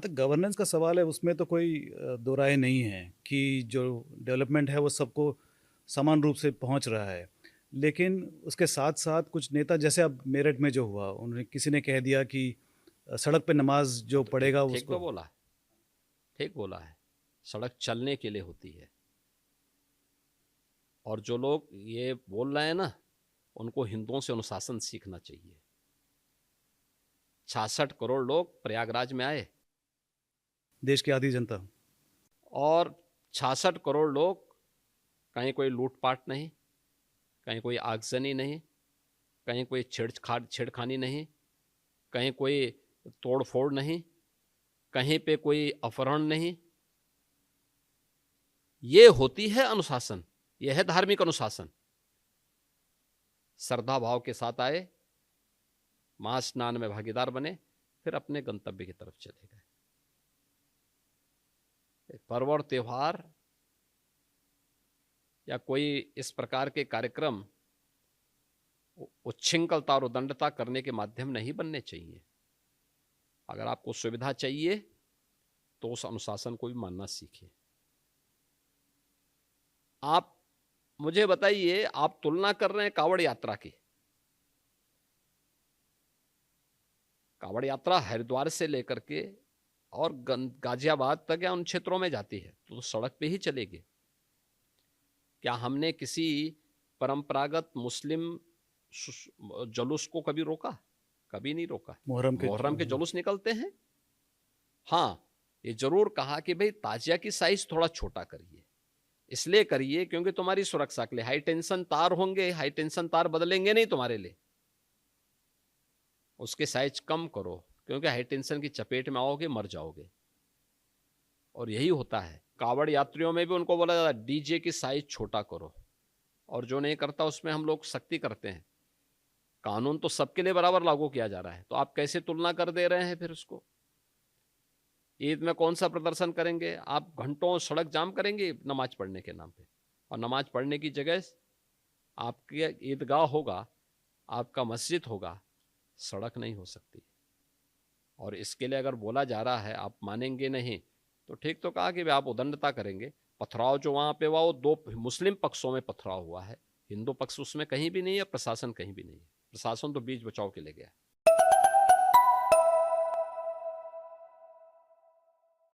तक गवर्नेंस का सवाल है उसमें तो कोई दो राय नहीं है कि जो डेवलपमेंट है वो सबको समान रूप से पहुंच रहा है। लेकिन उसके साथ-साथ कुछ नेता जैसे अब मेरठ में जो हुआ, उन्होंने किसी ने कह दिया कि सड़क पे नमाज़ हाँ, जो तो ठीक पढ़ेगा ठीक तो उसको। बोला है, ठीक बोला है। सड़क चलने के लिए होती है। और जो लोग ये बोल रहे हैं ना, उनको हिंदुओं से अनुशासन सीखना चाहिए। 66 करोड़ लोग प्रयागराज में आए देश की आधी जनता। और 66 करोड़ लोग, कहीं कोई लूटपाट नहीं, कहीं कोई आगजनी नहीं, कहीं कोई छेड़खानी नहीं, कहीं कोई तोड़-फोड़ नहीं, कहीं पे कोई अपहरण नहीं। ये होती है अनुशासन, ये है धार्मिक अनुशासन। श्रद्धा भाव के साथ आए, महास्नान में भागीदार बने, फिर अपने गंतव्य की तरफ चले गए। पर्व और त्योहार या कोई इस प्रकार के कार्यक्रम उच्छृंखलता और उदंडता करने के माध्यम नहीं बनने चाहिए। अगर आपको सुविधा चाहिए तो उस अनुशासन को भी मानना सीखिए। आप मुझे बताइए, आप तुलना कर रहे हैं कांवड़ यात्रा की। कांवड़ यात्रा हरिद्वार से लेकर के और गाजियाबाद तक या उन क्षेत्रों में जाती है तो सड़क पे ही चलेगी। क्या हमने किसी परंपरागत मुस्लिम जुलूस को कभी रोका? कभी नहीं रोका। मुहर्रम के मुहर्रम के जुलूस निकलते हैं। हाँ, ये जरूर कहा कि भाई ताजिया की साइज थोड़ा छोटा करिए। इसलिए करिए क्योंकि तुम्हारी सुरक्षा के लिए हाई टेंशन तार होंगे, हाई टेंशन तार बदलेंगे नहीं तुम्हारे लिए। उसके साइज कम करो, क्योंकि हाई टेंशन की चपेट में आओगे मर जाओगे। और यही होता है कावड़ यात्रियों में भी, उनको बोला जाता है डीजे की साइज छोटा करो, और जो नहीं करता उसमें हम लोग सख्ती करते हैं। कानून तो सबके लिए बराबर लागू किया जा रहा है, तो आप कैसे तुलना कर दे रहे हैं फिर उसको? ईद में कौन सा प्रदर्शन करेंगे आप? घंटों सड़क जाम करेंगे नमाज पढ़ने के नाम पे, और नमाज पढ़ने की जगह आपके ईदगाह होगा, आपका मस्जिद होगा, सड़क नहीं हो सकती। और इसके लिए अगर बोला जा रहा है, आप मानेंगे नहीं तो ठीक तो कहा कि आप उदंडता करेंगे। पथराव जो वहां पे हुआ वो दो मुस्लिम पक्षों में पथराव हुआ है, हिंदू पक्ष उसमें कहीं भी नहीं है, प्रशासन कहीं भी नहीं है। प्रशासन तो बीच बचाव के लिए गया।